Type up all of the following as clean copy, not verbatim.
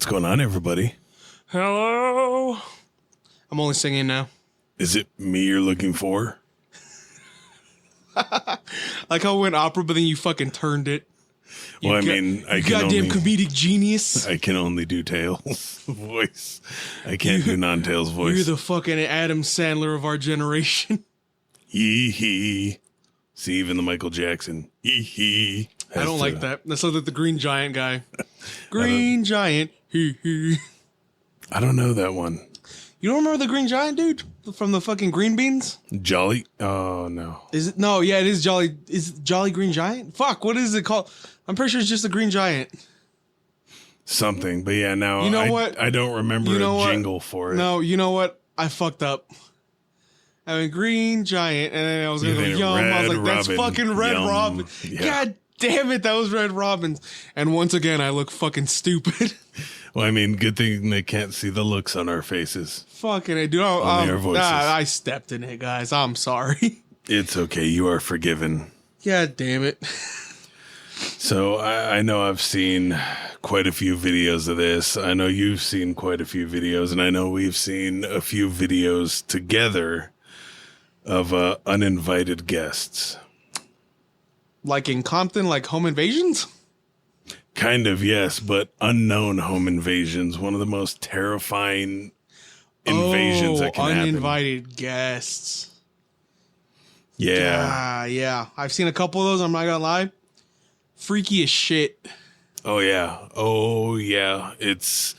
What's going on, everybody? Hello. I'm only singing now. Is it me you're looking for? Like how we went opera, but then you fucking turned it. Well, I can goddamn only, comedic genius. I can only do Tails voice. I can't do non-Tails voice. You're the fucking Adam Sandler of our generation. Hee hee. See, even the Michael Jackson. Hee hee. I don't like that. That's like the Green Giant guy. Green Giant. Hee hee. I don't know that one. You don't remember the Green Giant, dude? From the fucking Green Beans? Jolly? Oh, no. Is it? No, yeah, it is Jolly. Is it Jolly Green Giant? Fuck, what is it called? I'm pretty sure it's just the Green Giant. Something, but yeah, now you know what? I don't remember a jingle for it. No, you know what? I fucked up. I mean, Green Giant, and then I was going to go, yum. I was like, that's fucking Red Robin. Yeah. God damn it, that was Red Robin. And once again, I look fucking stupid. Well, I mean, good thing they can't see the looks on our faces. Fucking I do. Only our voices. I stepped in it, guys. I'm sorry. It's okay. You are forgiven. God damn it. So I know I've seen quite a few videos of this. I know you've seen quite a few videos, and I know we've seen a few videos together of uninvited guests. Like in Compton, like home invasions? Kind of, yes, but unknown home invasions. One of the most terrifying invasions that can happen. Uninvited guests. Yeah. Yeah. I've seen a couple of those, I'm not gonna lie. Freaky as shit. Oh, yeah. It's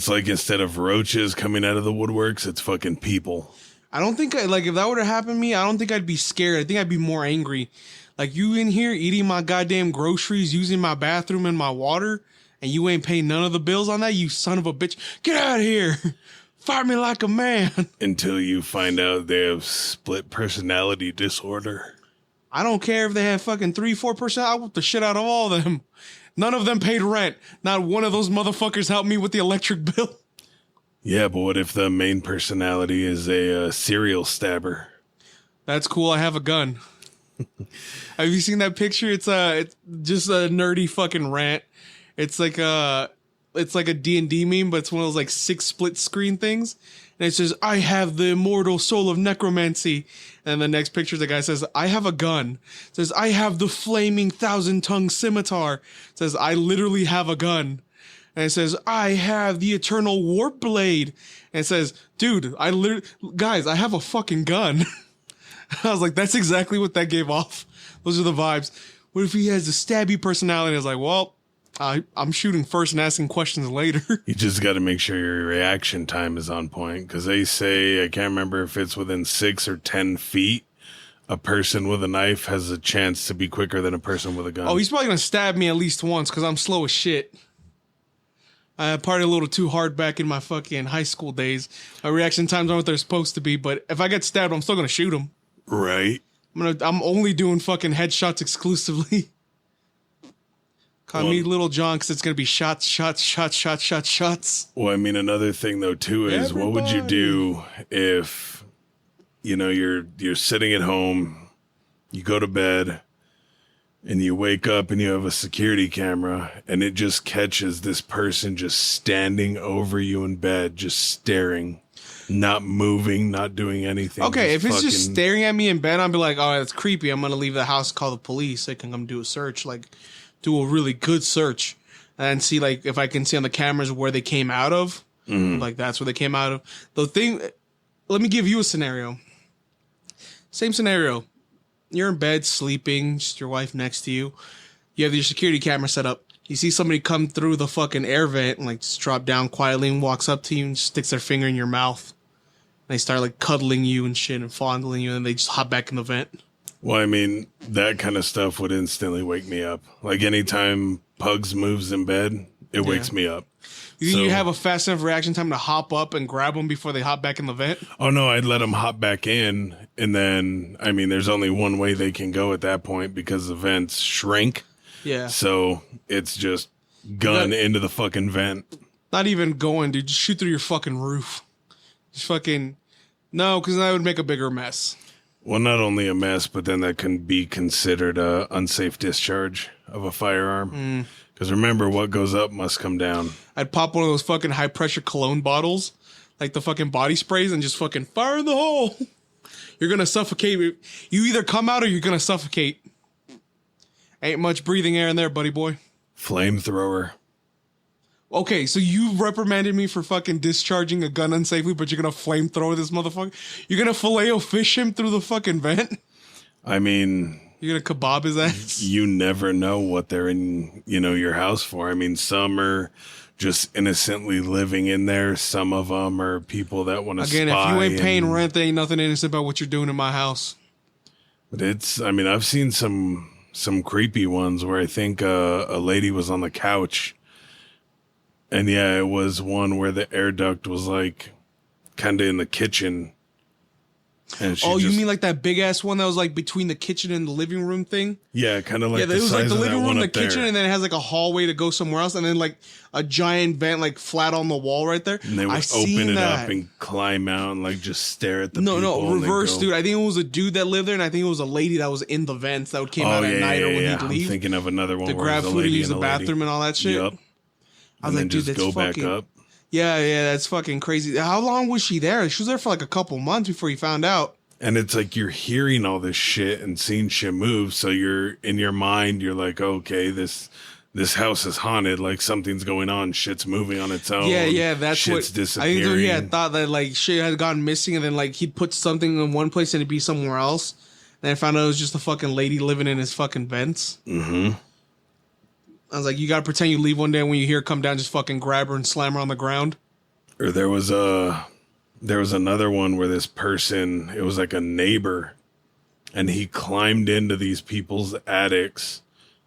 like instead of roaches coming out of the woodworks, it's fucking people. I don't think, if that would have happened to me, I don't think I'd be scared. I think I'd be more angry. Like, you in here eating my goddamn groceries, using my bathroom and my water, and you ain't paying none of the bills on that, you son of a bitch. Get out of here. Fire me like a man. Until you find out they have split personality disorder. I don't care if they have fucking 3-4%. I want the shit out of all of them. None of them paid rent. Not one of those motherfuckers helped me with the electric bill. Yeah, but what if the main personality is a serial stabber? That's cool. I have a gun. Have you seen that picture? It's just a nerdy fucking rant. It's like a D&D meme, but it's one of those like 6 split screen things. And it says, I have the immortal soul of necromancy. And the next picture, the guy says, I have a gun. It says, I have the flaming 1,000-tongue scimitar. It says, I literally have a gun. And it says, I have the eternal warp blade. And it says, dude, guys, I have a fucking gun. I was like, that's exactly what that gave off. Those are the vibes. What if he has a stabby personality? I was like, well, I'm shooting first and asking questions later. You just got to make sure your reaction time is on point. Because they say, I can't remember if it's within 6 or 10 feet, a person with a knife has a chance to be quicker than a person with a gun. Oh, he's probably going to stab me at least once because I'm slow as shit. I partied a little too hard back in my fucking high school days. My reaction times aren't what they're supposed to be, but if I get stabbed, I'm still going to shoot him. Right. I'm only doing fucking headshots exclusively. Call me Little John because it's going to be shots. Well, I mean, another thing, though, too, is what would you do if, you're sitting at home, you go to bed, and you wake up and you have a security camera, and it just catches this person just standing over you in bed, just staring, not moving, not doing anything. Okay, if it's just staring at me in bed, I'll be like, oh, that's creepy. I'm going to leave the house, call the police. They can come do a search, do a really good search and see if I can see on the cameras where they came out of. Mm-hmm. That's where they came out of. Let me give you a scenario. Same scenario. You're in bed sleeping, just your wife next to you. You have your security camera set up. You see somebody come through the fucking air vent and just drop down quietly and walks up to you and sticks their finger in your mouth. And they start cuddling you and shit and fondling you and they just hop back in the vent. Well, I mean, that kind of stuff would instantly wake me up. Anytime Pugs moves in bed, it wakes me up. You think you have a fast enough reaction time to hop up and grab them before they hop back in the vent? Oh, no, I'd let them hop back in. And then, I mean, there's only one way they can go at that point because the vents shrink. Yeah. So it's just gun into the fucking vent. Not even going, dude. Just shoot through your fucking roof. Just fucking... No, because that would make a bigger mess. Well, not only a mess, but then that can be considered a unsafe discharge of a firearm. Because remember, what goes up must come down. I'd pop one of those fucking high pressure cologne bottles, like the fucking body sprays, and just fucking fire in the hole. You're gonna suffocate. You either come out or you're gonna suffocate. Ain't much breathing air in there, buddy boy. Flamethrower. Okay, so you reprimanded me for fucking discharging a gun unsafely, but you're gonna flamethrower this motherfucker? You're gonna filet-o-fish him through the fucking vent? I mean... You're gonna kebab his ass? You never know what they're in, your house for. I mean, some are just innocently living in there. Some of them are people that want to spy. Again, if you ain't paying rent, there ain't nothing innocent about what you're doing in my house. But I've seen some creepy ones where I think a lady was on the couch. And yeah, it was one where the air duct was like kind of in the kitchen. And you mean like that big ass one that was like between the kitchen and the living room thing? Yeah, kind of like it was like the living room, the kitchen, and then it has like a hallway to go somewhere else, and then like a giant vent like flat on the wall right there. And they would open it up and climb out and like just stare at the people. No, reverse, dude. I think it was a dude that lived there, and I think it was a lady that was in the vents that would came out at night or when he'd leave. I'm thinking of another one to grab food and use the bathroom and all that shit. Yep. I was like, dude, that's fucking... back up. Yeah, that's fucking crazy. How long was she there? She was there for like a couple months before you found out. And it's like you're hearing all this shit and seeing shit move. So you're in your mind, you're like, okay, this house is haunted. Like something's going on. Shit's moving on its own. Yeah, that's shit's what disappearing. I think he had thought that like shit had gone missing, and then like he'd put something in one place and it'd be somewhere else. And I found out it was just a fucking lady living in his fucking vents. Mm-hmm. I was like, you gotta pretend you leave one day, and when you hear her come down, just fucking grab her and slam her on the ground. Or there was another one where this person, it was like a neighbor, and he climbed into these people's attics,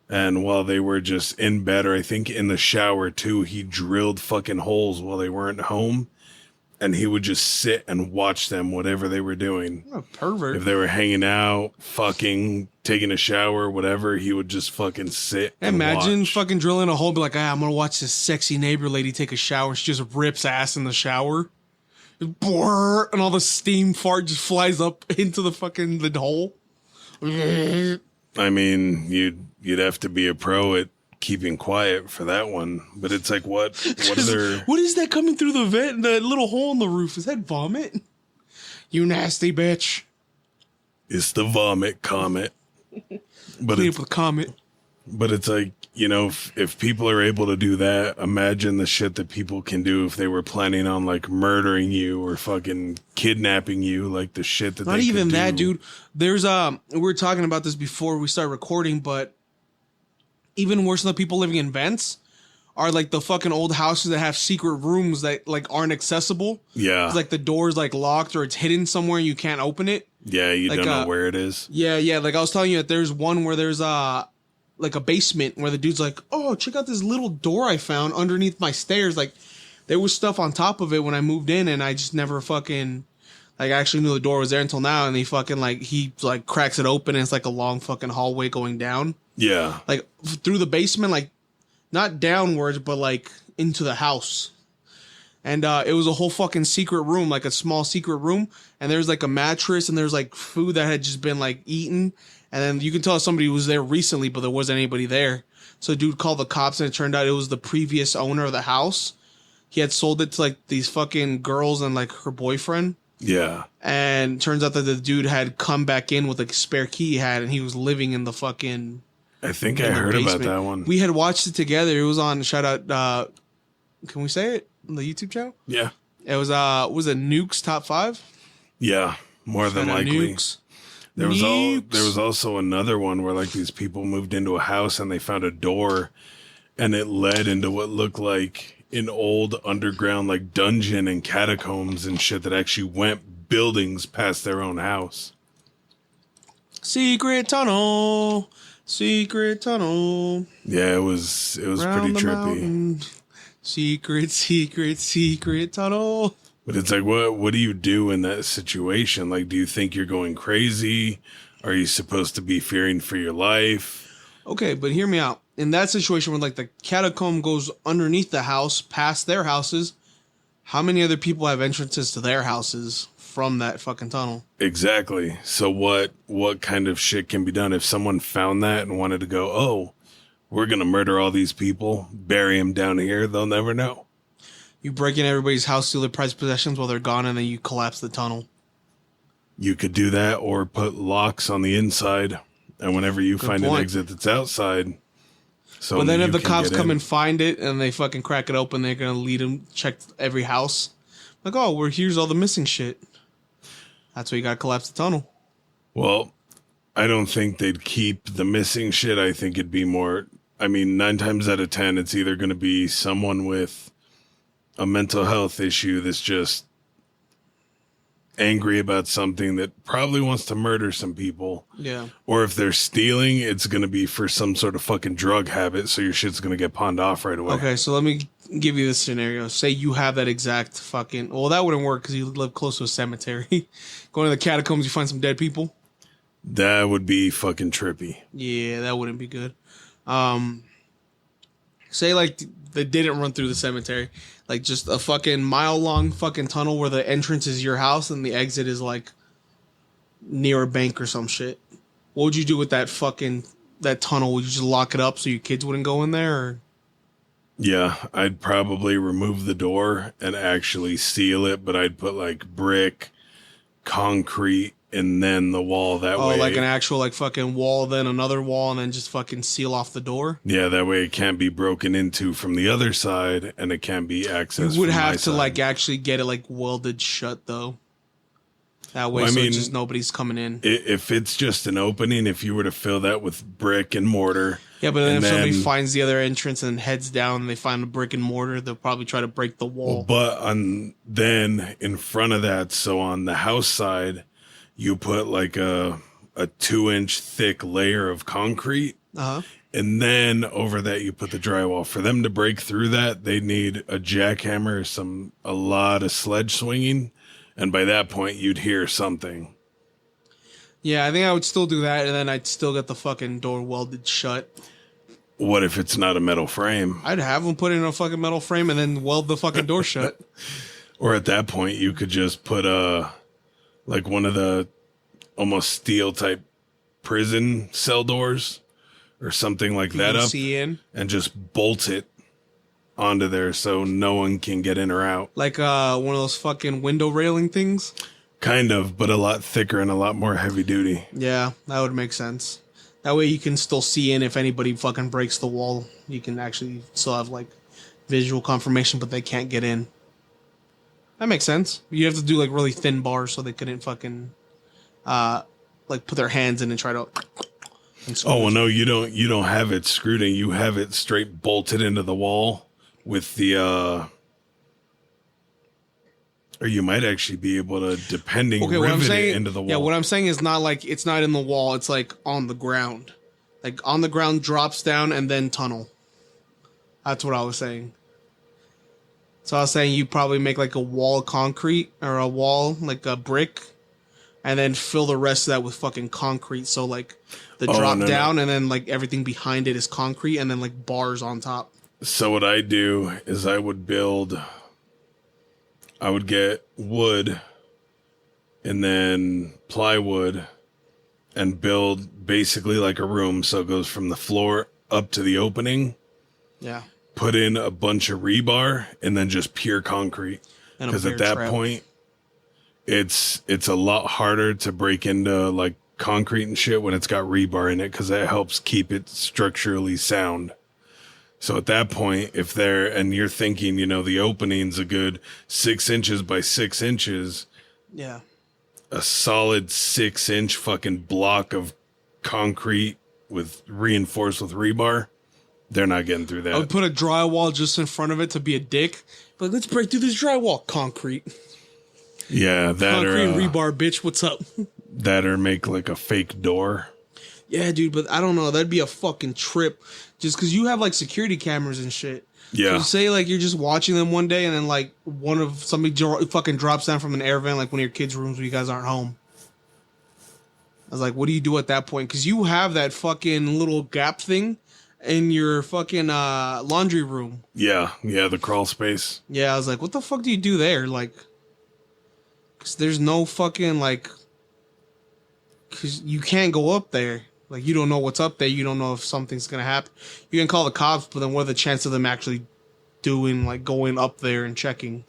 and while they were just in bed, or I think in the shower too, he drilled fucking holes while they weren't home, and he would just sit and watch them, whatever they were doing. What a pervert. If they were hanging out, fucking, taking a shower, whatever, he would just fucking sit and imagine watch. Fucking drilling a hole, be like, I'm gonna watch this sexy neighbor lady take a shower. She just rips ass in the shower. Brrr, and all the steam fart just flies up into the fucking the hole. I mean, you'd have to be a pro at keeping quiet for that one. But it's like, what is that coming through the vent? The little hole in the roof, is that vomit? You nasty bitch. It's the vomit comet. But clean up with comet. But it's like, if people are able to do that, imagine the shit that people can do if they were planning on like murdering you or fucking kidnapping you, like the shit that not even that, dude. There's we were talking about this before we started recording, but even worse than the people living in vents are like the fucking old houses that have secret rooms that like aren't accessible. Yeah. It's like the door's like locked or it's hidden somewhere and you can't open it. Yeah, you like, don't know where it is. Yeah. Like I was telling you that there's one where there's like a basement where the dude's like, oh, check out this little door I found underneath my stairs. Like there was stuff on top of it when I moved in, and I just never fucking like actually knew the door was there until now. And he cracks it open, and it's like a long fucking hallway going down. Yeah. Like through the basement, like not downwards, but like into the house. And it was a whole fucking secret room, like a small secret room. And there's like a mattress, and there's like food that had just been like eaten. And then you can tell somebody was there recently, but there wasn't anybody there. So dude called the cops, and it turned out it was the previous owner of the house. He had sold it to like these fucking girls and like her boyfriend. Yeah. And turns out that the dude had come back in with a spare key he had, and he was living in the fucking... I think I heard about that one. We had watched it together. It was on, shout out, can we say it? On the YouTube channel? Yeah. It was it Nuke's Top 5? Yeah, more than likely. Nukes. There was also another one where like these people moved into a house and they found a door, and it led into what looked like an old underground like dungeon and catacombs and shit that actually went buildings past their own house. Secret tunnel. Yeah, it was pretty trippy. Mountain. Secret tunnel. But it's like, what do you do in that situation? Like, do you think you're going crazy? Are you supposed to be fearing for your life? Okay, but hear me out. In that situation where like the catacomb goes underneath the house, past their houses, how many other people have entrances to their houses from that fucking tunnel? Exactly. So what kind of shit can be done if someone found that and wanted to go, oh, we're going to murder all these people, bury them down here. They'll never know. You break in everybody's house, steal their prized possessions while they're gone, and then you collapse the tunnel. You could do that or put locks on the inside. And whenever you find an exit that's outside. So but then if the cops come and find it and they fucking crack it open, they're going to lead them, check every house. Like, oh, here's all the missing shit. That's why you got to collapse the tunnel. Well, I don't think they'd keep the missing shit. I think it'd be more, 9 times out of 10, it's either going to be someone with a mental health issue that's just angry about something that probably wants to murder some people. Yeah. Or if they're stealing, it's going to be for some sort of fucking drug habit, so your shit's going to get pawned off right away. Okay, so let me give you this scenario. Say you have that exact fucking... Well, that wouldn't work because you live close to a cemetery. Going to the catacombs, you find some dead people. That would be fucking trippy. Yeah, that wouldn't be good. Say, like, they didn't run through the cemetery. Like, just a fucking mile-long fucking tunnel where the entrance is your house and the exit is, like, near a bank or some shit. What would you do with that tunnel? Would you just lock it up so your kids wouldn't go in there, or... Yeah, I'd probably remove the door and actually seal it, but I'd put, like, brick, concrete, and then the wall that way. Oh, like an actual, like, fucking wall, then another wall, and then just fucking seal off the door? Yeah, that way it can't be broken into from the other side, and it can't be accessed You would from my have to, side. like, actually get it, like, welded shut, though. That way, just nobody's coming in. If it's just an opening, if you were to fill that with brick and mortar... Yeah, but then if somebody finds the other entrance and heads down and they find a brick and mortar, they'll probably try to break the wall. But then in front of that, so on the house side... You put like a 2-inch thick layer of concrete. Uh-huh. And then over that, you put the drywall. For them to break through that, they need a jackhammer, a lot of sledge swinging. And by that point, you'd hear something. Yeah, I think I would still do that. And then I'd still get the fucking door welded shut. What if it's not a metal frame? I'd have them put it in a fucking metal frame and then weld the fucking door shut. Or at that point, you could just put like one of the almost steel type prison cell doors or something like that up and just bolt it onto there so no one can get in or out. Like one of those fucking window railing things? Kind of, but a lot thicker and a lot more heavy duty. Yeah, that would make sense. That way you can still see in if anybody fucking breaks the wall. You can actually still have like visual confirmation, but they can't get in. That makes sense. You have to do like really thin bars so they couldn't fucking like put their hands in and try to. Oh well, no, you don't have it screwed in. You have it straight bolted into the wall with the. Or you might actually be able to, depending, rivet it into the wall. Yeah, what I'm saying is not like it's not in the wall. It's like on the ground, like on the ground, drops down and then tunnel. That's what I was saying. So I was saying you probably make like a wall of concrete or a wall, like a brick, and then fill the rest of that with fucking concrete. So like the drop down and then like everything behind it is concrete and then like bars on top. So what I do is I would get wood and then plywood and build basically like a room. So it goes from the floor up to the opening. Yeah. Put in a bunch of rebar and then just pure concrete. Because at that point, it's a lot harder to break into like concrete and shit when it's got rebar in it, because that helps keep it structurally sound. So at that point, if you're thinking, the opening's a good 6 inches by 6 inches. Yeah. A solid 6-inch fucking block of concrete reinforced with rebar. They're not getting through that. I would put a drywall just in front of it to be a dick. But let's break through this drywall. Concrete. Yeah, that concrete and rebar, bitch. What's up? That or make like a fake door. Yeah, dude, but I don't know. That'd be a fucking trip. Just because you have like security cameras and shit. Yeah. So say like you're just watching them one day and then like somebody fucking drops down from an air vent, like one of your kids' rooms when you guys aren't home. I was like, what do you do at that point? Because you have that fucking little gap thing in your fucking laundry room. Yeah, the crawl space. Yeah, I was like, what the fuck do you do there? Like, because there's no fucking like, because you can't go up there. Like, you don't know what's up there. You don't know if something's going to happen. You can call the cops, but then what are the chances of them actually doing, like, going up there and checking?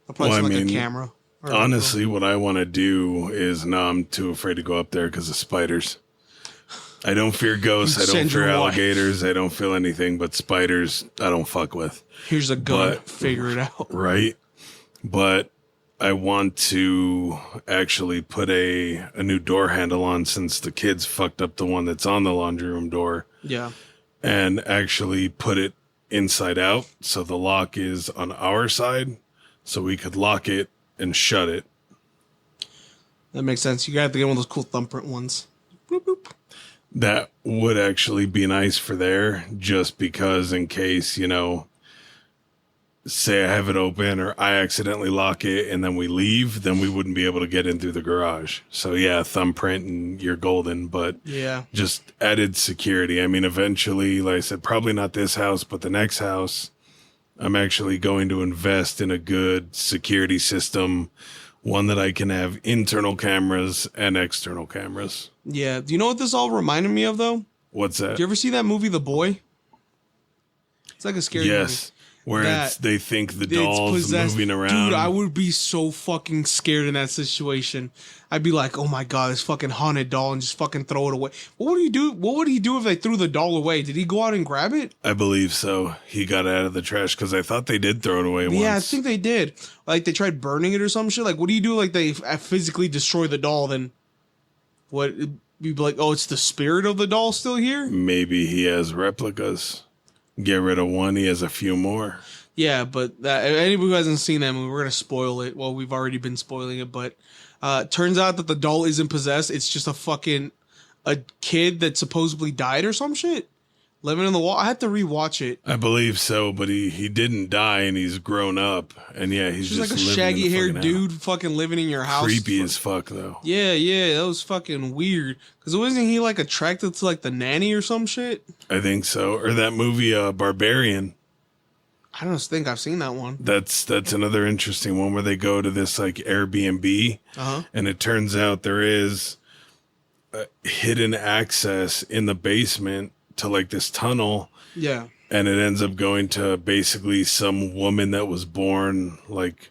I'll probably a camera. Honestly, what I want to do is, no, I'm too afraid to go up there because of spiders. I don't fear ghosts. I don't fear alligators. I don't feel anything, but spiders, I don't fuck with. Here's a gun. Figure it out. Right? But I want to actually put a new door handle on since the kids fucked up the one that's on the laundry room door. Yeah. And actually put it inside out so the lock is on our side so we could lock it and shut it. That makes sense. You got to get one of those cool thumbprint ones. Boop, boop. That would actually be nice for there just because in case, you know, say I have it open or I accidentally lock it and then we leave, then we wouldn't be able to get in through the garage. So yeah, thumbprint and you're golden, but yeah, just added security. I mean, eventually, like I said, probably not this house, but the next house, I'm actually going to invest in a good security system, one that I can have internal cameras and external cameras. Yeah. Do you know what this all reminded me of though? What's that? Did you ever see that movie, The Boy? It's like a scary movie. Where they think the doll's moving around. Dude, I would be so fucking scared in that situation. I'd be like, oh my God, this fucking haunted doll, and just fucking throw it away. What would he do? What would he do if they threw the doll away? Did he go out and grab it? I believe so. He got it out of the trash because I thought they did throw it away once. Yeah, I think they did. Like they tried burning it or some shit. Like, what do you do? Like they physically destroy the doll, then what? You'd be like, oh, it's the spirit of the doll still here? Maybe he has replicas. Get rid of one, he has a few more. Yeah, but anybody who hasn't seen that movie, we're going to spoil it. Well, we've already been spoiling it, but turns out that the doll isn't possessed. It's just a kid that supposedly died or some shit. Living in the wall. I had to rewatch it. I believe so, but he didn't die and he's grown up. And yeah, he's just like a shaggy haired dude fucking living in your house. Creepy as fuck, though. Yeah, that was fucking weird. Because wasn't he like attracted to like the nanny or some shit? I think so. Or that movie, Barbarian. I don't think I've seen that one. That's another interesting one where they go to this like Airbnb, and it turns out there is a hidden access in the basement to like this tunnel. Yeah. And it ends up going to basically some woman that was born like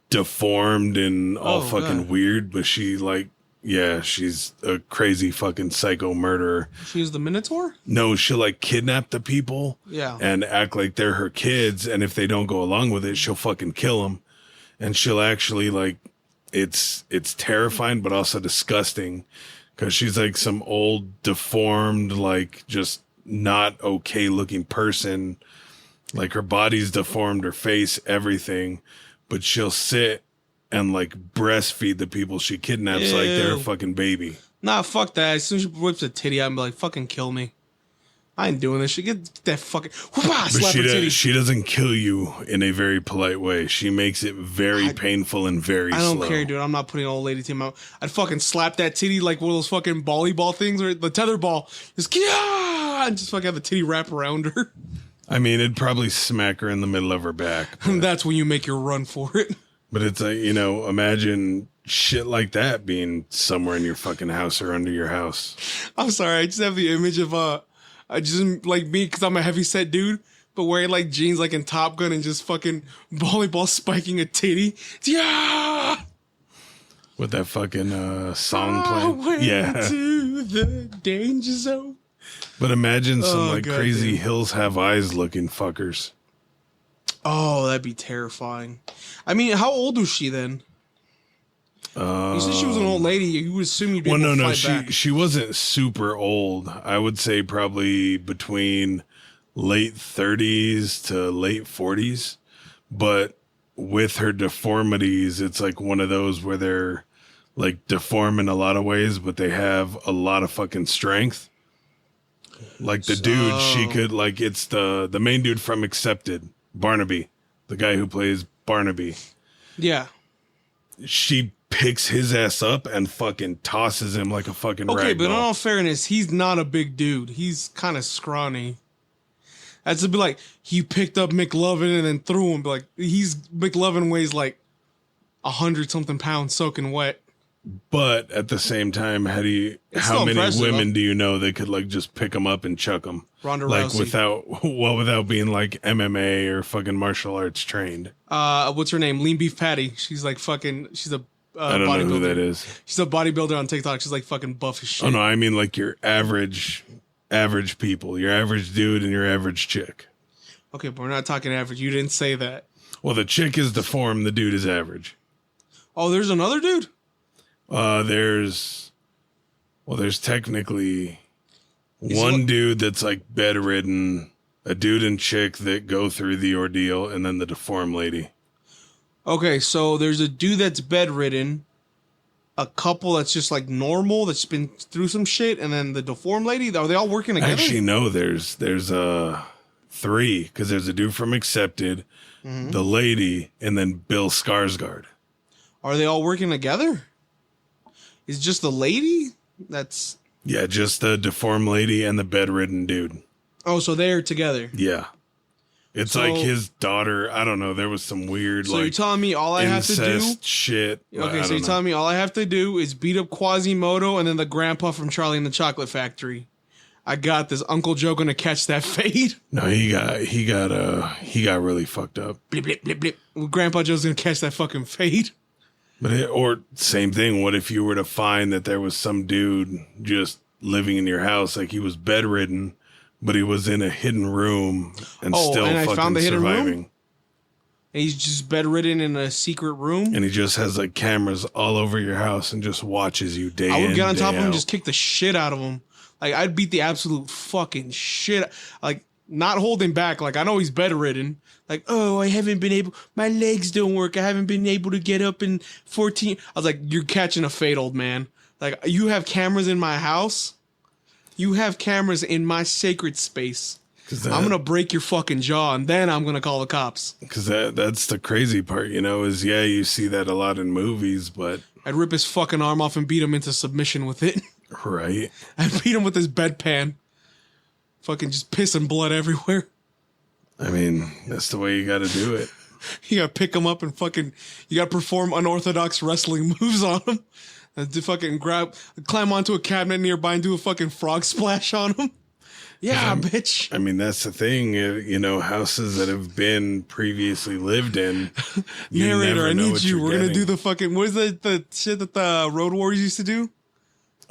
deformed and all fucking weird, but she like, yeah, she's a crazy fucking psycho murderer. She's the Minotaur? No, she'll like kidnap the people and act like they're her kids. And if they don't go along with it, she'll fucking kill them. And she'll actually like, it's terrifying, but also disgusting because she's like some old deformed, like just not okay looking person. Like her body's deformed, her face, everything, but she'll sit and like breastfeed the people she kidnaps like they're a fucking baby. Nah, fuck that. As soon as she whips a titty, I'm like, fucking kill me. I ain't doing this shit. Get that fucking slap her titty. She doesn't kill you in a very polite way. She makes it very painful and very slow. I don't care, dude. I'm not putting an old lady to my mouth. I'd fucking slap that titty like one of those fucking volleyball things or the tether ball. Just and just fucking have the titty wrap around her. I mean, it'd probably smack her in the middle of her back. That's when you make your run for it. But it's like, you know, imagine shit like that being somewhere in your fucking house or under your house. I'm sorry. I just have the image of, I just like me because I'm a heavy set dude, but wearing like jeans like in Top Gun and just fucking volleyball spiking a titty. Yeah. With that fucking song playing. Yeah. To the danger zone. But imagine some crazy Hills Have Eyes looking fuckers. Oh, that'd be terrifying. I mean, how old was she then? You said she was an old lady. You would assume you'd be able to fight back. She wasn't super old. I would say probably between late 30s to late 40s. But with her deformities, it's like one of those where they're like deform in a lot of ways, but they have a lot of fucking strength. Like the dude, she could like it's the main dude from Accepted. Barnaby, the guy who plays Barnaby. Yeah. She picks his ass up and fucking tosses him like a fucking rag Okay, but in doll. all fairness, he's not a big dude. He's kind of scrawny. That's to be like, he picked up McLovin and then threw him. Like, McLovin weighs like 100-something pounds soaking wet. But at the same time, It's how still many impressive, women though. do you know that could like just pick them up and chuck them? Ronda Like Rousey. without being like MMA or fucking martial arts trained. What's her name? Lean Beef Patty. She's like fucking. She's a I don't know who that bodybuilder. is. She's a bodybuilder on TikTok. She's like fucking buff as shit. Oh no, I mean like your average people, your average dude and your average chick. Okay, but we're not talking average. You didn't say that. Well, the chick is deformed, the dude is average. Oh, there's another dude? There's technically one dude that's like bedridden, a dude and chick that go through the ordeal, and then the deformed lady. Okay, so there's a dude that's bedridden, a couple that's just like normal that's been through some shit, and then the deformed lady. Are they all working together? Actually, no. There's three because there's a dude from Accepted, the lady, and then Bill Skarsgård. Are they all working together? Is just the lady that's... Yeah, just the deformed lady and the bedridden dude. Oh, so they're together. Yeah. It's So- like his daughter. I don't know. There was some weird So like you're telling me all I have to do... incest shit. Okay, so you're telling me all I have to do is beat up Quasimodo and then the grandpa from Charlie and the Chocolate Factory. I got this. Uncle Joe gonna catch that fade. No, he got really fucked up. Blip, blip, blip, blip. Grandpa Joe's gonna catch that fucking fade. But or same thing. What if you were to find that there was some dude just living in your house, like he was bedridden, but he was in a hidden room and still and I fucking found the hidden room? surviving. And he's just bedridden in a secret room. And he just has like cameras all over your house and just watches you day in, I would get on top of him out. and just kick the shit out of him. Like, I'd beat the absolute fucking shit. Like, not holding back. Like, I know he's bedridden. Like, oh, I haven't been able, my legs don't work. I haven't been able to get up in 14. I was like, you're catching a fade, old man. Like, you have cameras in my house. You have cameras in my sacred space. I'm going to break your fucking jaw and then I'm going to call the cops. Because that's the crazy part, is you see that a lot in movies, but... I'd rip his fucking arm off and beat him into submission with it. Right. I'd beat him with his bedpan. Fucking just piss and blood everywhere. I mean, that's the way you got to do it. You gotta pick him up and fucking, you gotta perform unorthodox wrestling moves on him. And to fucking climb onto a cabinet nearby and do a fucking frog splash on him. Yeah, bitch. I mean, that's the thing, houses that have been previously lived in. Narrator, I need you. We're gonna do the fucking, what is the shit that the Road Warriors used to do?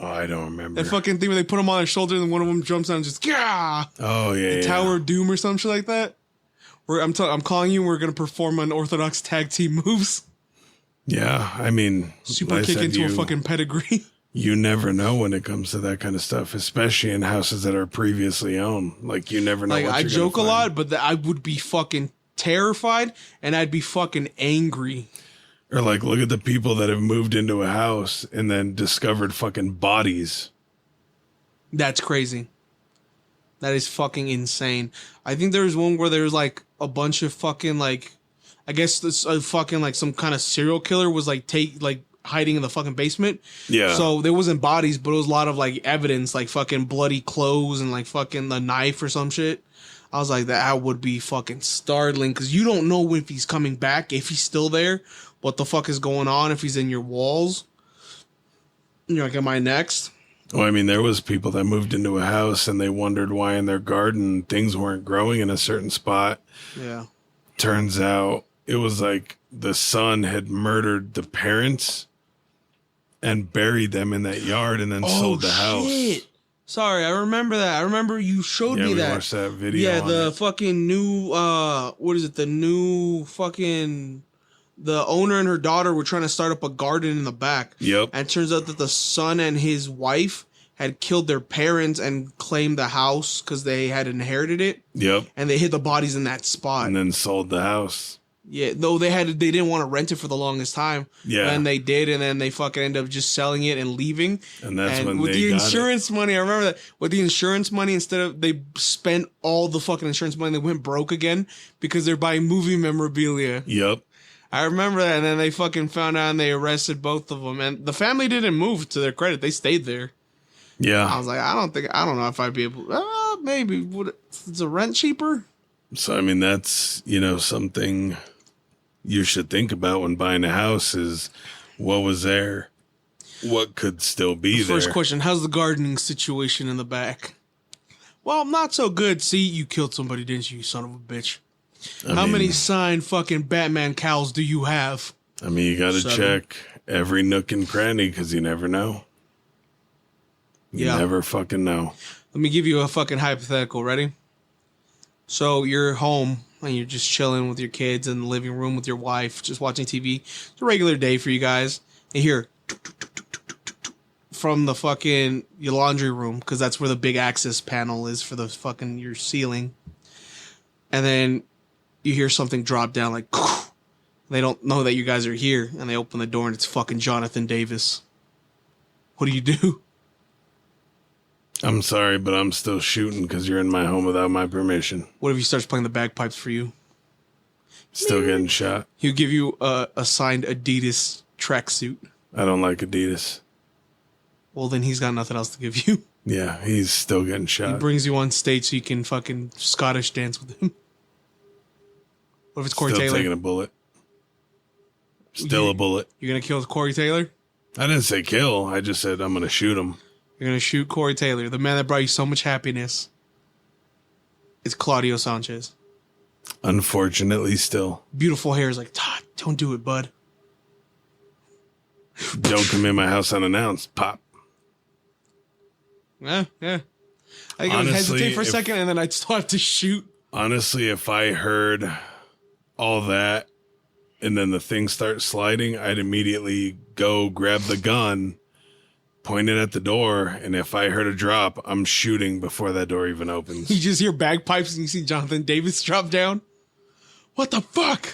Oh, I don't remember. That fucking thing where they put them on their shoulder and one of them jumps down and just, yeah. Oh, yeah. Tower of Doom or some shit like that. I'm calling you. We're gonna perform unorthodox tag team moves. Yeah, I mean, Super kick into a fucking pedigree. You never know when it comes to that kind of stuff, especially in houses that are previously owned. Like, you never know. Like, what I you're joke a gonna lot, but I would be fucking terrified and I'd be fucking angry. Or like, look at the people that have moved into a house and then discovered fucking bodies. That's crazy. That is fucking insane. I think there was one where there was like a bunch of fucking like, I guess this fucking like some kind of serial killer was like hiding in the fucking basement. Yeah. So there wasn't bodies, but it was a lot of like evidence, like fucking bloody clothes and like fucking the knife or some shit. I was like, that would be fucking startling because you don't know if he's coming back, if he's still there, what the fuck is going on, if he's in your walls. You're like, am I next? Well, I mean, there was people that moved into a house and they wondered why in their garden things weren't growing in a certain spot. Yeah. Turns out it was like the son had murdered the parents and buried them in that yard and then sold the house. Sorry, I remember that. I remember you showed me that. We watched that video. Yeah, the fucking new, what is it? The new fucking, the owner and her daughter were trying to start up a garden in the back. Yep. And it turns out that the son and his wife had killed their parents and claimed the house because they had inherited it. Yep. And they hid the bodies in that spot. And then sold the house. Yeah, no, they didn't want to rent it for the longest time. Yeah. And they did, and then they fucking ended up just selling it and leaving. And that's when with they the got insurance money, I remember that. With the insurance money, instead of they spent all the fucking insurance money, they went broke again because they're buying movie memorabilia. Yep. I remember that, and then they fucking found out and they arrested both of them. And the family didn't move, to their credit. They stayed there. Yeah. I was like, I don't know if I'd be able. Maybe is the rent cheaper? So I mean, that's something you should think about when buying a house is what was there. what could still be there. First question, how's the gardening situation in the back? Well, not so good. See, you killed somebody, didn't you son of a bitch? How many signed fucking Batman cows do you have? I mean, you got to check every nook and cranny because you never know. You never fucking know. Let me give you a fucking hypothetical. Ready? So you're home and you're just chilling with your kids in the living room with your wife, just watching TV. It's a regular day for you guys. And you hear from the fucking your laundry room, because that's where the big access panel is for the fucking your ceiling. And then you hear something drop down like, they don't know that you guys are here, and they open the door and it's fucking Jonathan Davis. What do you do? I'm sorry, but I'm still shooting because you're in my home without my permission. What if he starts playing the bagpipes for you? Still getting shot. He'll give you a signed Adidas tracksuit. I don't like Adidas. Well, then he's got nothing else to give you. Yeah, he's still getting shot. He brings you on stage so you can fucking Scottish dance with him. What if it's Corey Taylor? Still taking a bullet. Still a bullet. You're going to kill Corey Taylor? I didn't say kill. I just said I'm going to shoot him. You're going to shoot Corey Taylor, the man that brought you so much happiness. It's Claudio Sanchez. Unfortunately, still. Beautiful hair is like, Todd, don't do it, bud. Don't come in my house unannounced. Pop. Yeah. I think I would hesitate for a second and then I'd still have to shoot. Honestly, if I heard all that and then the thing starts sliding, I'd immediately go grab the gun, point it at the door, and if I heard a drop, I'm shooting before that door even opens. You just hear bagpipes and you see Jonathan Davis drop down. What the fuck?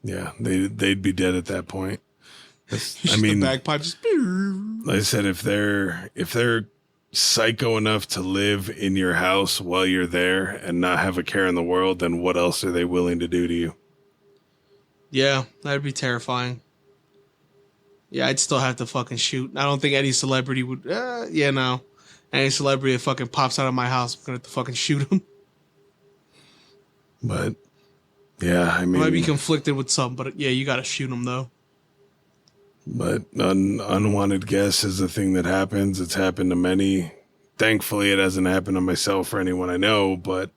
Yeah, they'd be dead at that point. I the mean, bagpipes. Like I said, if they're psycho enough to live in your house while you're there and not have a care in the world, then what else are they willing to do to you? Yeah, that'd be terrifying. Yeah, I'd still have to fucking shoot. I don't think any celebrity would. No. Any celebrity that fucking pops out of my house, I'm gonna have to fucking shoot him. But, yeah, I mean. I might be conflicted with some, but yeah, you gotta shoot him though. But unwanted guests is a thing that happens. It's happened to many. Thankfully, it hasn't happened to myself or anyone I know, but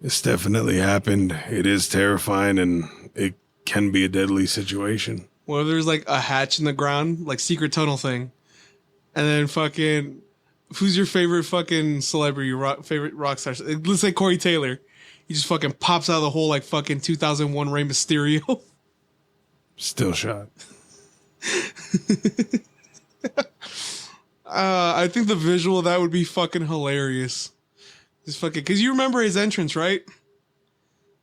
it's definitely happened. It is terrifying, and it can be a deadly situation. Well, there's like a hatch in the ground, like secret tunnel thing. And then fucking, who's your favorite fucking celebrity, favorite rock star? Let's say Corey Taylor. He just fucking pops out of the hole like fucking 2001 Rey Mysterio. Still shot. I think the visual of that would be fucking hilarious. Just fucking, because you remember his entrance, right?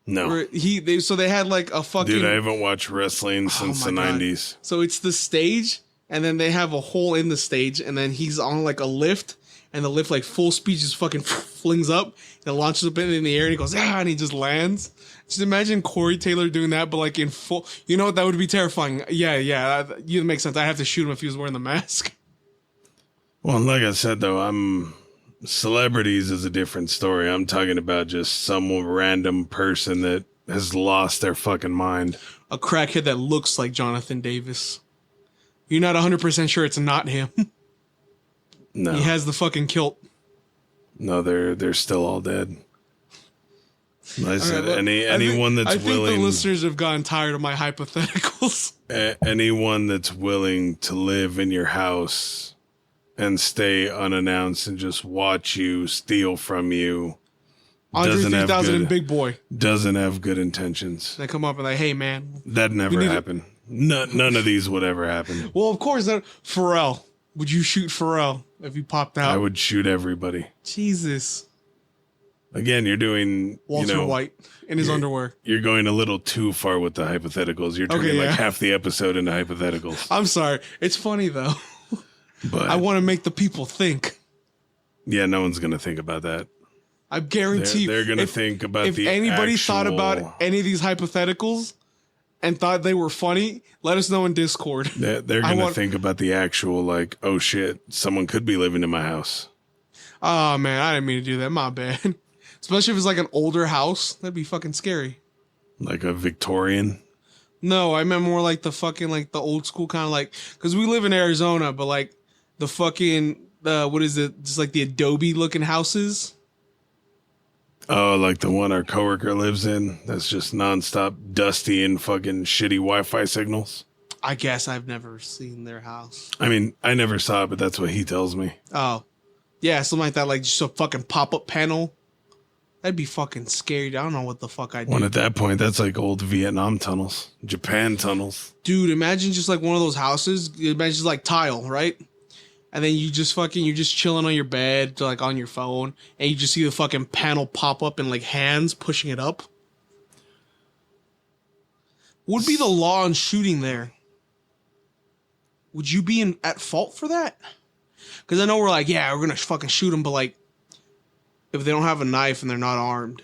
No. Where they had like a fucking... Dude, I haven't watched wrestling since the 90s. So it's the stage, and then they have a hole in the stage, and then he's on like a lift, and the lift like full speed just fucking flings up, and it launches up in the air, and he goes, and he just lands. Just imagine Corey Taylor doing that, but like in full... You know what? That would be terrifying. Yeah, that makes sense. I have to shoot him if he was wearing the mask. Well, like I said, though, celebrities is a different story. I'm talking about just some random person that has lost their fucking mind. A crackhead that looks like Jonathan Davis. You're not 100% sure it's not him. No. He has the fucking kilt. No, they're still all dead. Like I said, anyone that's willing... I think the listeners have gotten tired of my hypotheticals. Anyone that's willing to live in your house and stay unannounced and just watch you steal from you. Andre 3000 and Big Boy. Doesn't have good intentions. They come up and like, hey, man. That never happened. None of these would ever happen. Well, of course, Pharrell. Would you shoot Pharrell if he popped out? I would shoot everybody. Jesus. Again, you're doing... Walter White in his underwear. You're going a little too far with the hypotheticals. You're turning like half the episode into hypotheticals. I'm sorry. It's funny, though. But I want to make the people think. Yeah, no one's going to think about that. I guarantee they're going to think about if anybody thought about any of these hypotheticals and thought they were funny, let us know in Discord. They're going to think about the actual, like, oh shit, someone could be living in my house. Oh man, I didn't mean to do that. My bad. Especially if it's like an older house. That'd be fucking scary. Like a Victorian? No, I meant more like the fucking like the old school kind of like because we live in Arizona, but like the fucking what is it? Just like the Adobe looking houses. Oh, like the one our coworker lives in. That's just nonstop dusty and fucking shitty Wi-Fi signals. I guess I've never seen their house. I mean, I never saw it, but that's what he tells me. Oh, yeah, something like that, like just a fucking pop-up panel. That'd be fucking scary. I don't know what the fuck I'd do. When at that point, that's like old Vietnam tunnels, Japan tunnels. Dude, imagine just like one of those houses. Imagine just like tile, right? And then you just fucking, you're just chilling on your bed, like on your phone, and you just see the fucking panel pop up and like hands pushing it up. What would be the law on shooting there? Would you be at fault for that? Because I know we're like, yeah, we're going to fucking shoot them, but like, if they don't have a knife and they're not armed,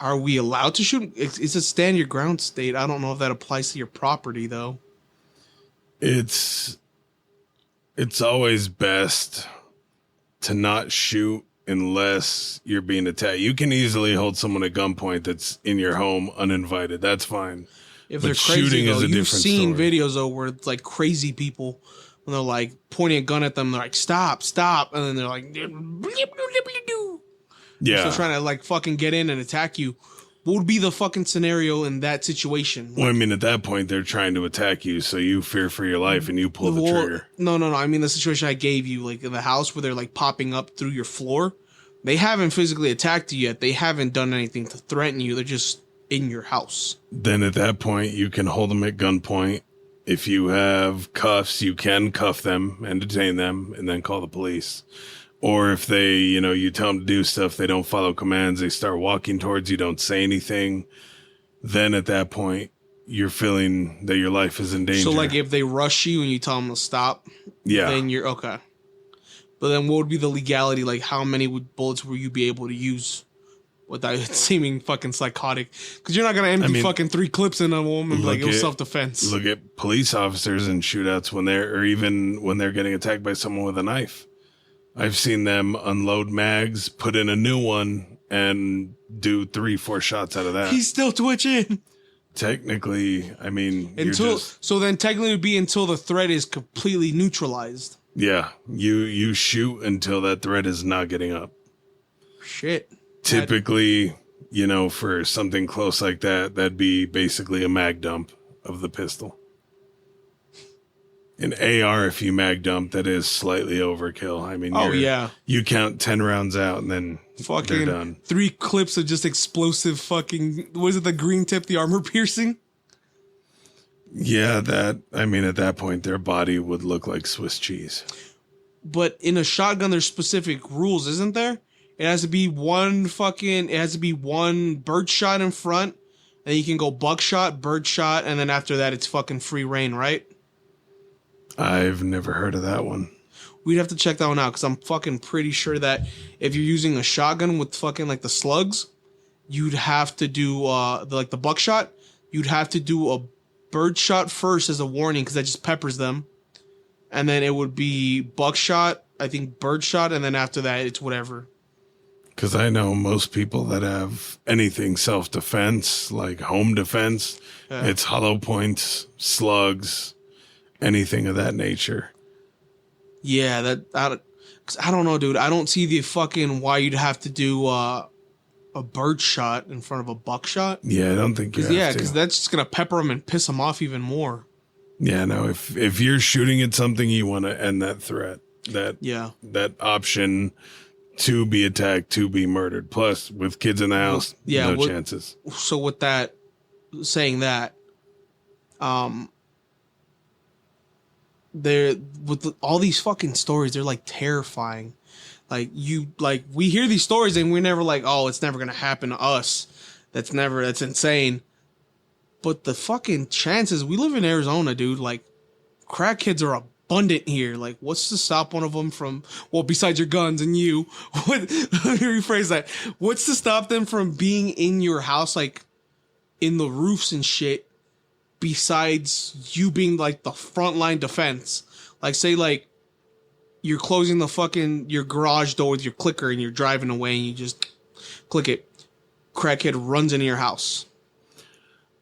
are we allowed to shoot them? It's a stand your ground state. I don't know if that applies to your property, though. It's always best to not shoot unless you're being attacked. You can easily hold someone at gunpoint that's in your home uninvited. That's fine. If they're crazy, shooting though, is a you've different seen story. Videos though where it's like crazy people when they're like pointing a gun at them, they're like stop, and then they're like, yeah, so trying to like fucking get in and attack you. What would be the fucking scenario in that situation? Like, well, I mean, at that point, they're trying to attack you, so you fear for your life and you pull the trigger. No. I mean, the situation I gave you, like in the house where they're like popping up through your floor, they haven't physically attacked you yet. They haven't done anything to threaten you. They're just in your house. Then at that point, you can hold them at gunpoint. If you have cuffs, you can cuff them and detain them and then call the police. Or if they, you tell them to do stuff, they don't follow commands, they start walking towards you, don't say anything, then at that point, you're feeling that your life is in danger. So, like, if they rush you and you tell them to stop, then you're okay. But then what would be the legality? Like, how many bullets will you be able to use without seeming fucking psychotic? Because you're not going to empty fucking 3 clips in a woman like it was self-defense. Look at police officers in shootouts or even when they're getting attacked by someone with a knife. I've seen them unload mags, put in a new one, and do 3-4 shots out of that. He's still twitching. Technically, I mean, so then technically it would be until the threat is completely neutralized. Yeah, you shoot until that threat is not getting up. Shit. Typically, for something close like that, that'd be basically a mag dump of the pistol. An AR, if you mag dump, that is slightly overkill. I mean, you count 10 rounds out and then they're done. 3 clips of just explosive fucking, was it the green tip, the armor piercing? Yeah, at that point, their body would look like Swiss cheese. But in a shotgun, there's specific rules, isn't there? It has to be one bird shot in front, and you can go buckshot, bird shot, and then after that, it's fucking free reign, right? I've never heard of that one. We'd have to check that one out because I'm fucking pretty sure that if you're using a shotgun with fucking like the slugs, you'd have to do the buckshot. You'd have to do a bird shot first as a warning because that just peppers them, and then it would be buckshot, I think bird shot, and then after that it's whatever. Because I know most people that have anything self-defense, like home defense, it's hollow points, slugs, anything of that nature. Yeah, cause I don't know, dude. I don't see the fucking why you'd have to do a bird shot in front of a buckshot. Yeah, I don't think you have to. Yeah, because that's just gonna pepper them and piss them off even more. Yeah, no. If you're shooting at something, you want to end that threat. That option to be attacked, to be murdered. Plus, with kids in the house, no chances. So with that, saying that, all these fucking stories, they're like terrifying. Like we hear these stories and we're never like, oh, it's never gonna happen to us. That's insane. But the fucking chances, we live in Arizona, dude. Like, crackheads are abundant here. Like, what's to stop one of them from, well, besides your guns and you, let me rephrase that. What's to stop them from being in your house, like, in the roofs and shit, besides you being, like, the frontline defense? Like, say, like, you're closing your garage door with your clicker and you're driving away and you just click it. Crackhead runs into your house.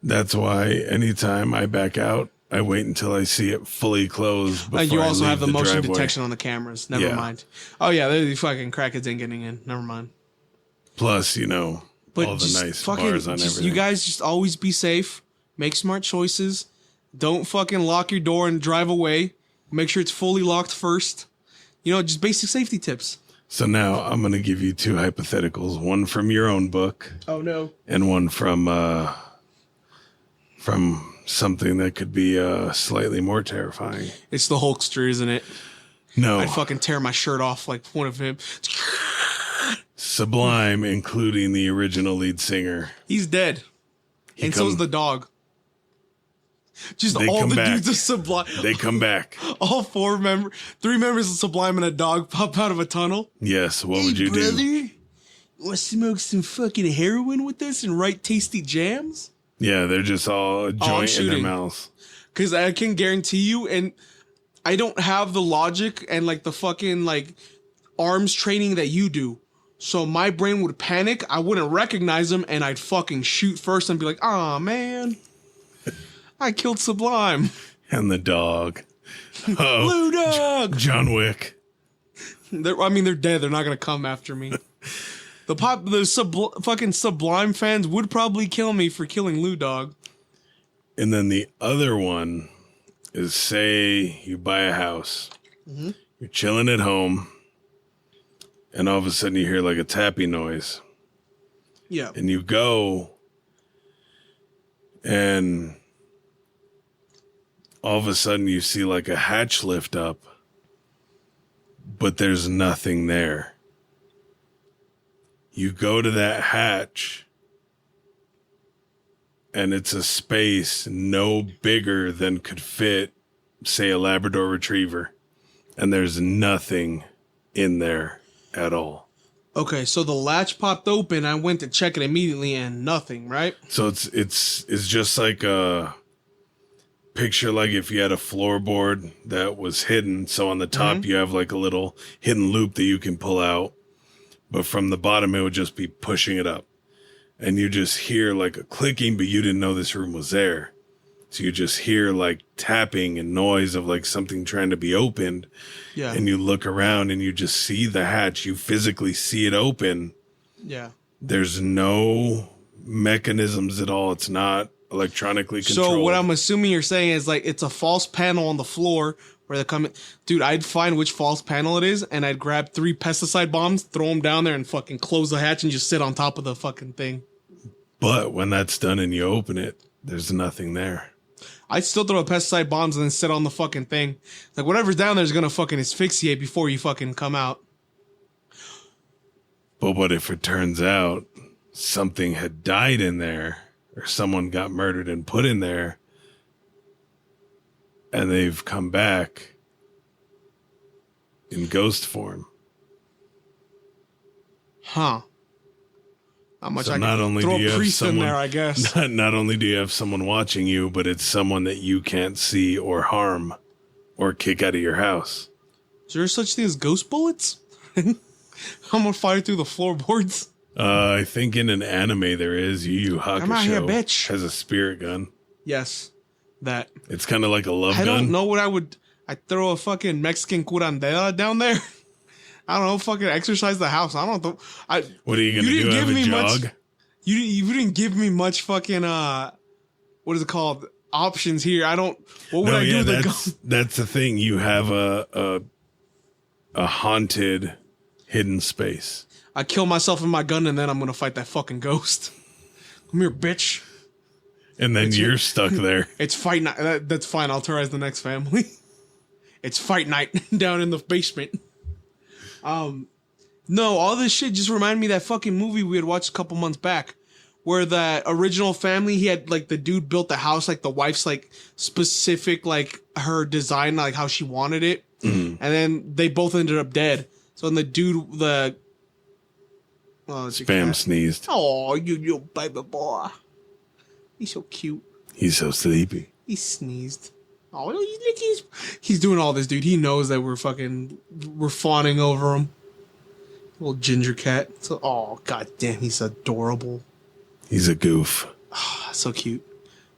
That's why anytime I back out, I wait until I see it fully closed. Before You also have the motion driveway. detection on the cameras. Never mind. Oh yeah, the fucking crackheads ain't getting in. Never mind. Plus, But all the just nice fucking, bars on everything. you guys just always be safe. Make smart choices. Don't fucking lock your door and drive away. Make sure it's fully locked first. Just basic safety tips. So now I'm going to give you 2 hypotheticals. One from your own book. Oh no. And one from something that could be slightly more terrifying. It's the Hulkster, isn't it? No. I'd fucking tear my shirt off like one of him. Sublime, including the original lead singer. He's dead. And so's the dog. Just all the dudes of Sublime. They come back. All 3 members of Sublime and a dog pop out of a tunnel. Yes, what would you do? You want to smoke some fucking heroin with us and write tasty jams? Yeah, they're just all a joint in their mouths. Because I can guarantee you, and I don't have the logic and like the fucking like arms training that you do. So my brain would panic. I wouldn't recognize them, and I'd fucking shoot first and be like, "Aw, man, I killed Sublime." And the dog. Blue dog. John Wick. They're dead. They're not gonna come after me. Fucking Sublime fans would probably kill me for killing Lou Dog. And then the other one is, say you buy a house. Mm-hmm. You're chilling at home. And all of a sudden you hear like a tapping noise. Yeah. And you go. And all of a sudden you see like a hatch lift up. But there's nothing there. You go to that hatch, and it's a space no bigger than could fit, say, a Labrador Retriever. And there's nothing in there at all. Okay, so the latch popped open. I went to check it immediately, and nothing, right? So it's just like a picture, like if you had a floorboard that was hidden. So on the top, you have like a little hidden loop that you can pull out. But from the bottom, it would just be pushing it up. And you just hear like a clicking, but you didn't know this room was there. So you just hear like tapping and noise of like something trying to be opened. Yeah. And you look around and you just see the hatch. You physically see it open. Yeah. There's no mechanisms at all. It's not electronically controlled. So what I'm assuming you're saying is like it's a false panel on the floor where they come in. Dude, I'd find which false panel it is, and I'd grab 3 pesticide bombs, throw them down there, and fucking close the hatch and just sit on top of the fucking thing. But when that's done and you open it, there's nothing there. I'd still throw pesticide bombs and then sit on the fucking thing. Like whatever's down there is gonna fucking asphyxiate before you fucking come out. But what if it turns out something had died in there, or someone got murdered and put in there, and they've come back in ghost form? Huh. How much So I not can only throw do you a have priest in someone, there, I guess. not only do you have someone watching you, but it's someone that you can't see or harm or kick out of your house. Is there such thing as ghost bullets? I'm gonna fire through the floorboards. I think in an anime there is. Yu Yu Hakusho I'm out here, bitch. has a spirit gun. Yes, that. It's kind of like a love gun. I don't know what I would. I'd throw a fucking Mexican curandera down there. I don't know, fucking exercise the house. I don't know. What are you gonna do? Have a jog? You didn't give me much fucking what is it called? Options here. I don't. What would I do? That's the thing. You have a haunted hidden space. I kill myself with my gun, and then I'm gonna fight that fucking ghost. Come here, bitch. And then you're stuck there. It's fight night. That's fine. I'll terrorize the next family. It's fight night down in the basement. No, all this shit just reminded me of that fucking movie we had watched a couple months back, where that original family, he had like the dude built the house, like the wife's like specific, like her design, like how she wanted it, and then they both ended up dead. So then the dude, Spam sneezed. Oh, you baby boy, he's so cute. He's so sleepy. He sneezed. Oh, he's doing all this, dude. He knows that we're fawning over him. Little ginger cat. So, oh, god damn, he's adorable. He's a goof. Oh, so cute.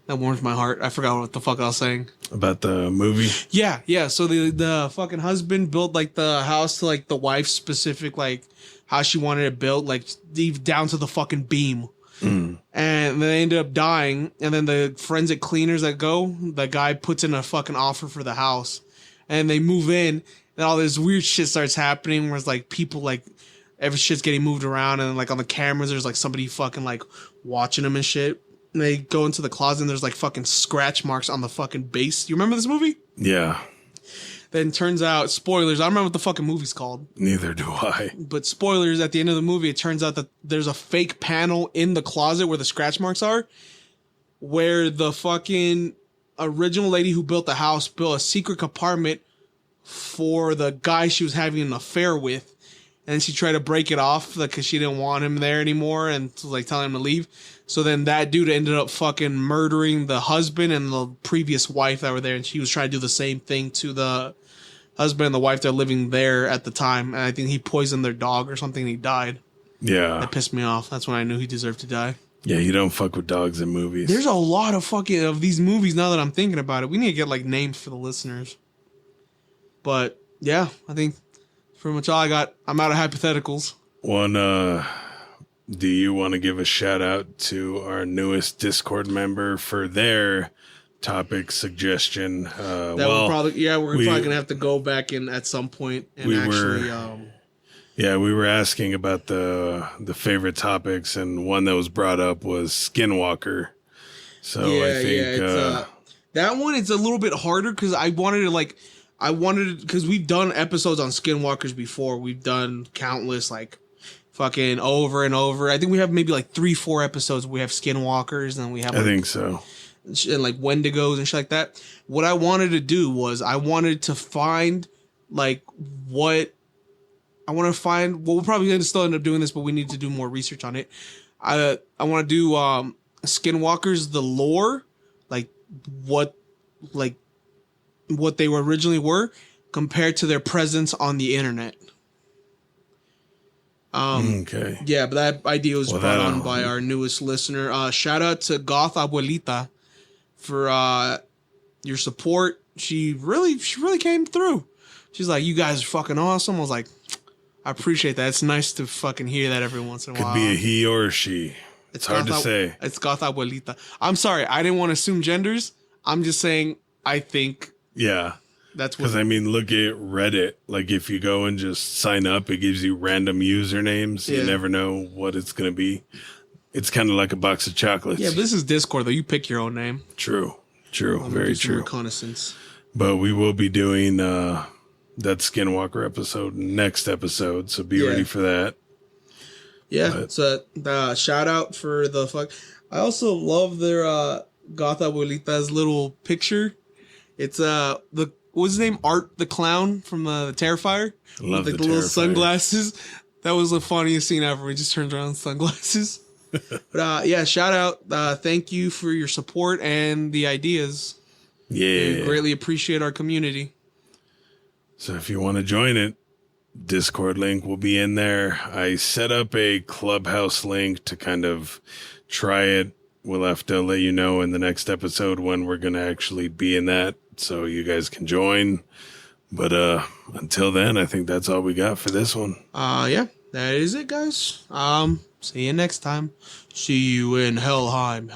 That warms my heart. I forgot what the fuck I was saying. About the movie? Yeah. So the fucking husband built like the house to like the wife's specific like how she wanted it built, like deep down to the fucking beam. And then they ended up dying. And then the forensic cleaners that go, the guy puts in a fucking offer for the house, and they move in, and all this weird shit starts happening. Where it's like people like every shit's getting moved around, and like on the cameras, there's like somebody fucking like watching them and shit. And they go into the closet and there's like fucking scratch marks on the fucking base. You remember this movie? Yeah. Then turns out, spoilers, I don't remember what the fucking movie's called. Neither do I. But spoilers, at the end of the movie, it turns out that there's a fake panel in the closet where the scratch marks are, where the fucking original lady who built the house built a secret compartment for the guy she was having an affair with. And she tried to break it off because she didn't want him there anymore and like telling him to leave. So then that dude ended up fucking murdering the husband and the previous wife that were there. And she was trying to do the same thing to the husband and the wife that were living there at the time. And I think he poisoned their dog or something and he died. Yeah. That pissed me off. That's when I knew he deserved to die. Yeah, you don't fuck with dogs in movies. There's a lot of fucking of these movies now that I'm thinking about it. We need to get like names for the listeners. But yeah, I think that's pretty much all I got. I'm out of hypotheticals. Do you want to give a shout out to our newest Discord member for their topic suggestion? We're probably gonna have to go back in at some point and we were asking about the favorite topics, and one that was brought up was Skinwalker. So I think that one it's a little bit harder because because we've done episodes on Skinwalkers before. We've done countless like fucking over and over. I think we have maybe like 3-4 episodes where we have Skinwalkers and we have I think so. And like Wendigos and shit like that. What I wanted to do was I wanted to find we'll probably gonna still end up doing this, but we need to do more research on it. I want to do Skinwalkers, the lore, like what they originally were compared to their presence on the internet. Okay. Yeah, but that idea was brought on by our newest listener. Shout out to Goth Abuelita for your support. She really came through. She's like, you guys are fucking awesome. I was like, I appreciate that. It's nice to fucking hear that every once in a while. Could be a he or a she. It's hard to say. It's Goth Abuelita. I'm sorry. I didn't want to assume genders. I'm just saying I think. Yeah. That's what. Because I mean, look at Reddit. Like, if you go and just sign up, it gives you random usernames. Yeah. You never know what it's going to be. It's kind of like a box of chocolates. Yeah, but this is Discord, though. You pick your own name. True. Very true. Reconnaissance. But we will be doing that Skinwalker episode next episode, so be ready for that. Yeah, so shout out for the fuck. I also love their Goth Abuelita's little picture. It's what's his name? Art the Clown from the Terrifier. Love the little sunglasses. That was the funniest scene ever. He just turns around with sunglasses. But shout out. Thank you for your support and the ideas. Yeah. We greatly appreciate our community. So if you want to join it, Discord link will be in there. I set up a Clubhouse link to kind of try it. We'll have to let you know in the next episode when we're going to actually be in that so you guys can join. But until then, I think that's all we got for this one. Yeah, that is it, guys. See you next time. See you in Helheim.